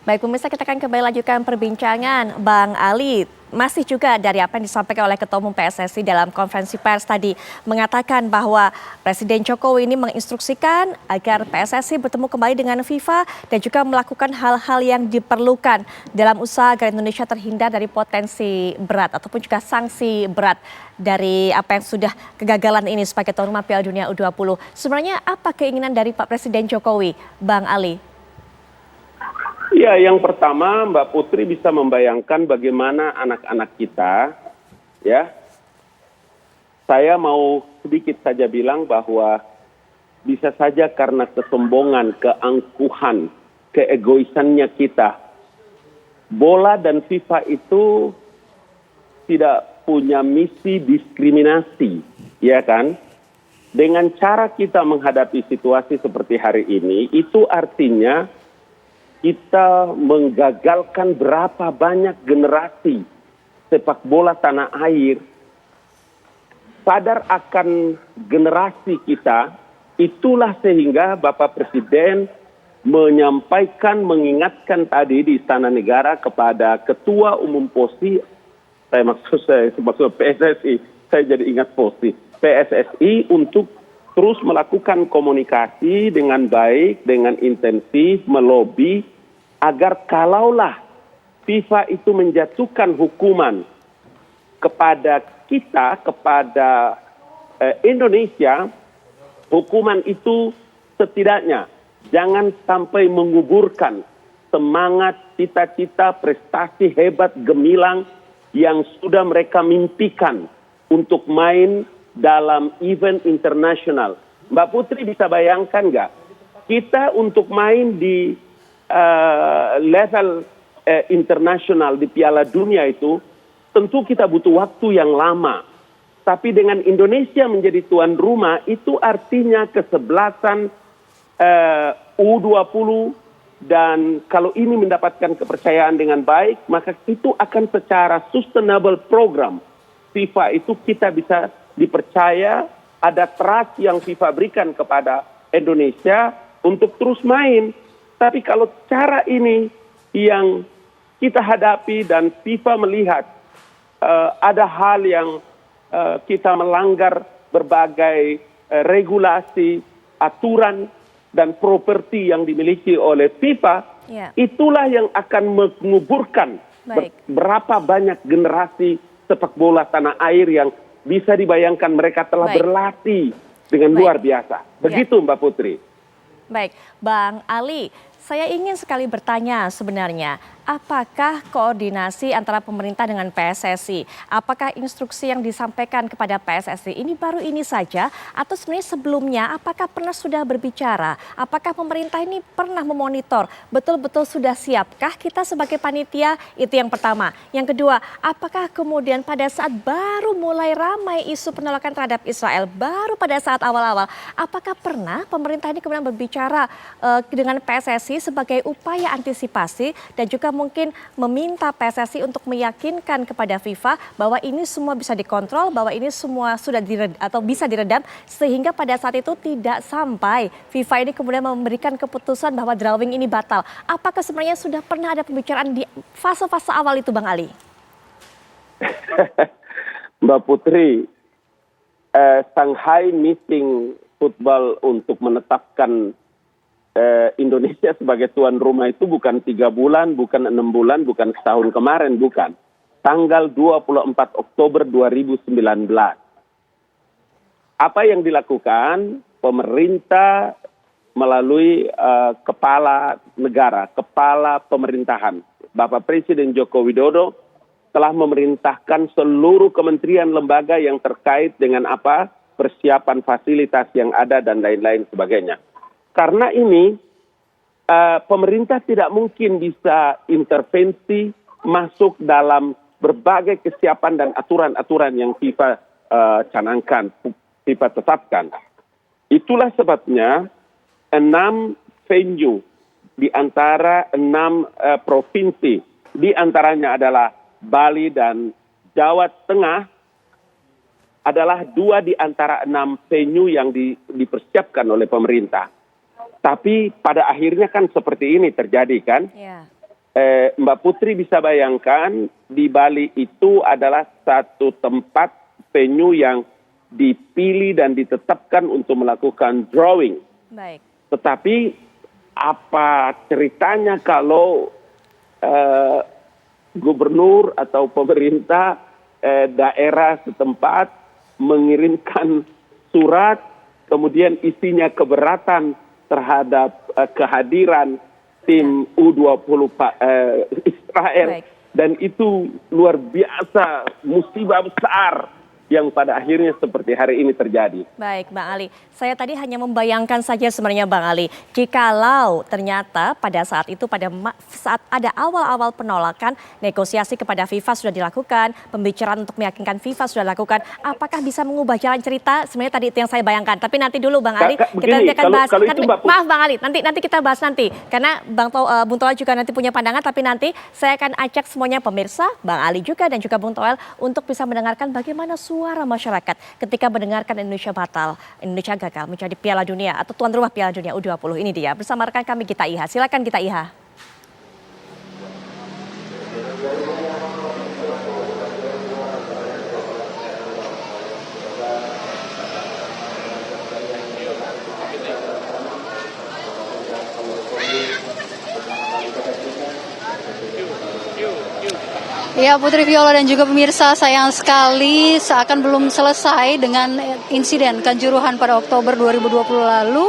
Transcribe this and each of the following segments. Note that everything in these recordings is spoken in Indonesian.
Baik pemirsa, kita akan kembali lanjutkan perbincangan Bang Ali. Masih juga dari apa yang disampaikan oleh Ketua Umum PSSI dalam konferensi pers tadi mengatakan bahwa Presiden Jokowi ini menginstruksikan agar PSSI bertemu kembali dengan FIFA dan juga melakukan hal-hal yang diperlukan dalam usaha agar Indonesia terhindar dari potensi berat ataupun juga sanksi berat dari apa yang sudah kegagalan ini sebagai tuan rumah Piala Dunia U20. Sebenarnya apa keinginan dari Pak Presiden Jokowi, Bang Ali? Ya, yang pertama Mbak Putri bisa membayangkan bagaimana anak-anak kita, ya. Saya mau sedikit saja bilang bahwa bisa saja karena kesombongan, keangkuhan, keegoisannya kita, bola dan FIFA itu tidak punya misi diskriminasi, ya kan? Dengan cara kita menghadapi situasi seperti hari ini, itu artinya kita menggagalkan berapa banyak generasi sepak bola tanah air. Sadar akan generasi kita, itulah sehingga Bapak Presiden menyampaikan, mengingatkan tadi di Istana Negara kepada Ketua Umum POSI, saya maksud PSSI, saya jadi ingat POSI, PSSI untuk terus melakukan komunikasi dengan baik, dengan intensif, melobi, agar kalaulah FIFA itu menjatuhkan hukuman kepada kita, kepada Indonesia, hukuman itu setidaknya jangan sampai menguburkan semangat, cita-cita, prestasi hebat, gemilang yang sudah mereka mimpikan untuk main dalam event internasional. Mbak Putri bisa bayangkan nggak? Kita untuk main di level internasional di Piala Dunia itu, tentu kita butuh waktu yang lama. Tapi dengan Indonesia menjadi tuan rumah, itu artinya kesebelasan U20, dan kalau ini mendapatkan kepercayaan dengan baik, maka itu akan secara sustainable program FIFA itu kita bisa dipercaya, ada trust yang FIFA berikan kepada Indonesia untuk terus main. Tapi kalau cara ini yang kita hadapi dan FIFA melihat ada hal yang kita melanggar berbagai regulasi, aturan, dan properti yang dimiliki oleh FIFA, itulah yang akan menguburkan berapa banyak generasi sepak bola tanah air yang bisa dibayangkan mereka telah berlatih dengan luar biasa. Begitu Mbak Putri. Baik, Bang Ali, saya ingin sekali bertanya sebenarnya, apakah koordinasi antara pemerintah dengan PSSI? Apakah instruksi yang disampaikan kepada PSSI ini baru ini saja? Atau sebenarnya sebelumnya apakah pernah sudah berbicara? Apakah pemerintah ini pernah memonitor? Betul-betul sudah siapkah kita sebagai panitia? Itu yang pertama. Yang kedua, apakah kemudian pada saat baru mulai ramai isu penolakan terhadap Israel, baru pada saat awal-awal, apakah pernah pemerintah ini kemudian berbicara dengan PSSI sebagai upaya antisipasi dan juga mungkin meminta PSSI untuk meyakinkan kepada FIFA bahwa ini semua bisa dikontrol, bahwa ini semua sudah bisa diredam sehingga pada saat itu tidak sampai FIFA ini kemudian memberikan keputusan bahwa drawing ini batal. Apakah sebenarnya sudah pernah ada pembicaraan di fase-fase awal itu, Bang Ali? Mbak Putri, Shanghai Meeting Football untuk menetapkan Indonesia sebagai tuan rumah itu bukan 3 bulan, bukan 6 bulan, bukan setahun kemarin, bukan. Tanggal 24 Oktober 2019. Apa yang dilakukan? Pemerintah melalui kepala negara, kepala pemerintahan, Bapak Presiden Joko Widodo telah memerintahkan seluruh kementerian lembaga yang terkait dengan persiapan fasilitas yang ada dan lain-lain sebagainya. Karena ini pemerintah tidak mungkin bisa intervensi masuk dalam berbagai kesiapan dan aturan-aturan yang FIFA canangkan, FIFA tetapkan. Itulah sebabnya 6 venue di antara 6 provinsi, di antaranya adalah Bali dan Jawa Tengah, adalah 2 di antara 6 venue yang dipersiapkan oleh pemerintah. Tapi pada akhirnya kan seperti ini terjadi kan. Mbak Putri bisa bayangkan di Bali itu adalah satu tempat venue yang dipilih dan ditetapkan untuk melakukan drawing. Baik. Tetapi apa ceritanya kalau gubernur atau pemerintah daerah setempat mengirimkan surat, kemudian isinya keberatan terhadap kehadiran tim U20 Israel. Baik. Dan itu luar biasa, musibah besar yang pada akhirnya seperti hari ini terjadi. Baik, Bang Ali. Saya tadi hanya membayangkan saja sebenarnya, Bang Ali. Jikalau ternyata pada saat itu, saat ada awal-awal penolakan, negosiasi kepada FIFA sudah dilakukan, pembicaraan untuk meyakinkan FIFA sudah dilakukan, apakah bisa mengubah jalan cerita? Sebenarnya tadi itu yang saya bayangkan. Tapi nanti dulu, Bang Ali, kita nanti akan bahas. Maaf, Bang Ali, nanti kita bahas nanti. Karena Bung Toel juga nanti punya pandangan, tapi nanti saya akan ajak semuanya pemirsa, Bang Ali juga dan juga Bung Toel, untuk bisa mendengarkan bagaimana suara masyarakat ketika mendengarkan Indonesia gagal menjadi Piala Dunia atau tuan rumah Piala Dunia U20. Ini dia, bersama rekan kami Gita Iha. Silakan Gita Iha. Ya, Putri Viola dan juga pemirsa, sayang sekali seakan belum selesai dengan insiden Kanjuruhan pada Oktober 2022 lalu.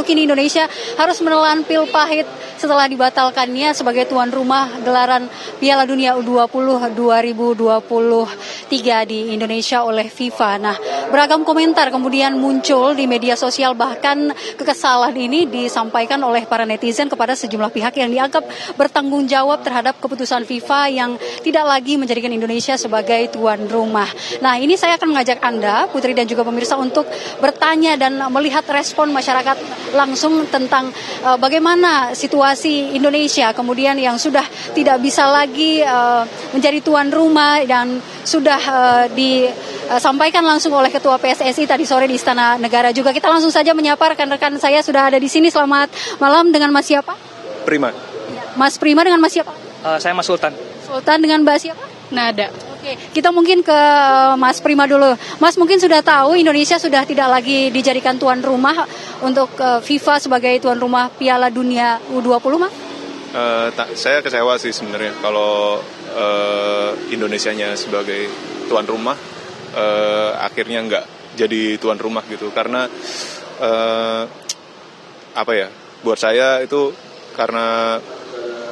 Kini Indonesia harus menelan pil pahit setelah dibatalkannya sebagai tuan rumah gelaran Piala Dunia U20 2023 di Indonesia oleh FIFA. Nah, beragam komentar kemudian muncul di media sosial, bahkan kekesalan ini disampaikan oleh para netizen kepada sejumlah pihak yang dianggap bertanggung jawab terhadap keputusan FIFA yang tidak lagi menjadikan Indonesia sebagai tuan rumah. Nah, ini saya akan mengajak Anda, Putri dan juga pemirsa, untuk bertanya dan melihat respon masyarakat langsung tentang bagaimana situasi Indonesia kemudian yang sudah tidak bisa lagi menjadi tuan rumah dan sudah disampaikan langsung oleh Ketua PSSI tadi sore di Istana Negara juga. Kita langsung saja menyapa rekan-rekan saya sudah ada di sini. Selamat malam, dengan Mas siapa? Prima. Mas Prima, dengan Mas siapa? Saya Mas Sultan. Sultan, dengan Mbak siapa? Nada. Oke, kita mungkin ke Mas Prima dulu. Mas mungkin sudah tahu Indonesia sudah tidak lagi dijadikan tuan rumah untuk FIFA sebagai tuan rumah Piala Dunia U20, Mas? Saya kecewa sih sebenarnya kalau Indonesianya sebagai tuan rumah akhirnya nggak jadi tuan rumah gitu. Karena buat saya itu karena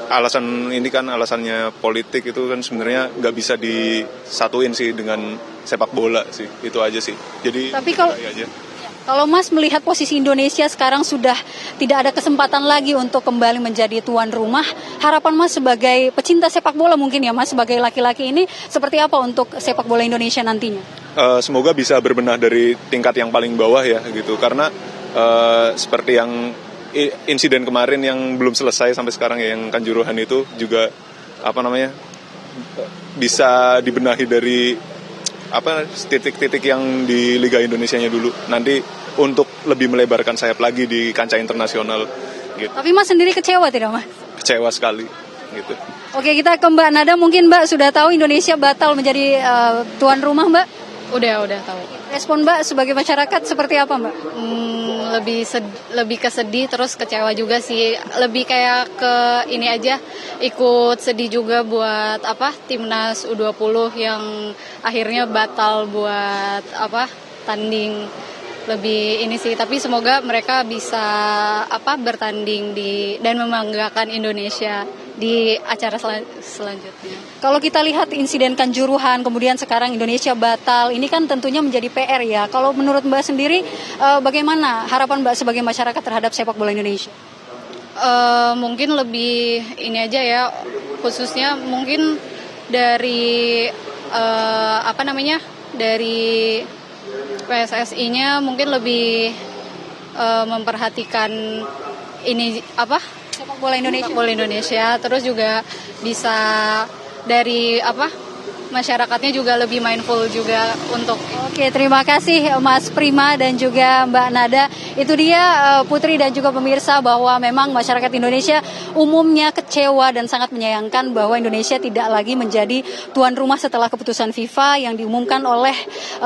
alasan ini kan alasannya politik, itu kan sebenarnya nggak bisa disatuin sih dengan sepak bola sih, itu aja sih. Jadi tapi kalau Mas melihat posisi Indonesia sekarang sudah tidak ada kesempatan lagi untuk kembali menjadi tuan rumah, harapan Mas sebagai pecinta sepak bola mungkin ya Mas, sebagai laki-laki ini seperti apa untuk sepak bola Indonesia nantinya? Semoga bisa berbenah dari tingkat yang paling bawah ya gitu, karena seperti yang insiden kemarin yang belum selesai sampai sekarang ya, yang Kanjuruhan itu juga bisa dibenahi dari titik-titik yang di Liga Indonesianya dulu nanti untuk lebih melebarkan sayap lagi di kancah internasional gitu. Tapi Mas sendiri kecewa tidak, Mas? Kecewa sekali gitu. Oke, kita ke Mbak Nada. Mungkin Mbak sudah tahu Indonesia batal menjadi tuan rumah, Mbak? Udah tahu. Respon Mbak sebagai masyarakat seperti apa, Mbak? Lebih kesedih, terus kecewa juga sih. Lebih kayak ke ini aja, ikut sedih juga buat timnas U20 yang akhirnya batal buat tanding. Lebih ini sih, tapi semoga mereka bisa bertanding dan membanggakan Indonesia di acara selanjutnya. Kalau kita lihat insiden Kanjuruhan, kemudian sekarang Indonesia batal, ini kan tentunya menjadi PR ya. Kalau menurut Mbak sendiri, bagaimana harapan Mbak sebagai masyarakat terhadap sepak bola Indonesia? Mungkin lebih ini aja ya, khususnya mungkin dari dari PSSI-nya mungkin lebih memperhatikan ini sepak bola Indonesia, terus juga bisa dari masyarakatnya juga lebih mindful juga untuk Oke, terima kasih Mas Prima dan juga Mbak Nada. Itu dia Putri dan juga pemirsa bahwa memang masyarakat Indonesia umumnya kecewa dan sangat menyayangkan bahwa Indonesia tidak lagi menjadi tuan rumah setelah keputusan FIFA yang diumumkan oleh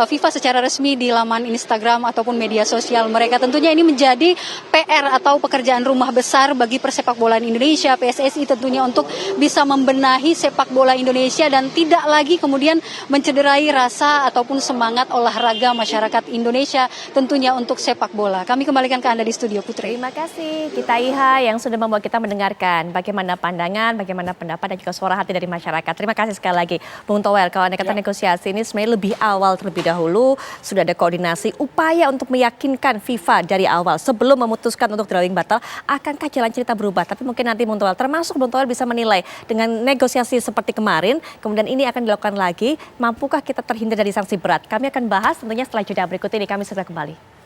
FIFA secara resmi di laman Instagram ataupun media sosial mereka. Tentunya ini menjadi PR atau pekerjaan rumah besar bagi persepak bolaan Indonesia, PSSI tentunya untuk bisa membenahi sepak bola Indonesia dan tidak lagi kemudian mencederai rasa ataupun semangat olahraga masyarakat Indonesia tentunya untuk sepak bola. Kami kembalikan ke Anda di studio, Putri. Terima kasih kita Iha yang sudah membuat kita mendengarkan bagaimana pandangan, bagaimana pendapat dan juga suara hati dari masyarakat. Terima kasih sekali lagi Bung Toel. Kalau Anda kata negosiasi ini sebenarnya lebih awal terlebih dahulu sudah ada koordinasi upaya untuk meyakinkan FIFA dari awal sebelum memutuskan untuk drawing batal. Akankah jalan cerita berubah? Tapi mungkin nanti Bung Toel termasuk Bung Toel bisa menilai dengan negosiasi seperti kemarin, kemudian ini akan dilakukan lagi, mampukah kita terhindar dari sanksi berat? Kami akan bahas tentunya setelah jeda berikut ini. Kami segera kembali.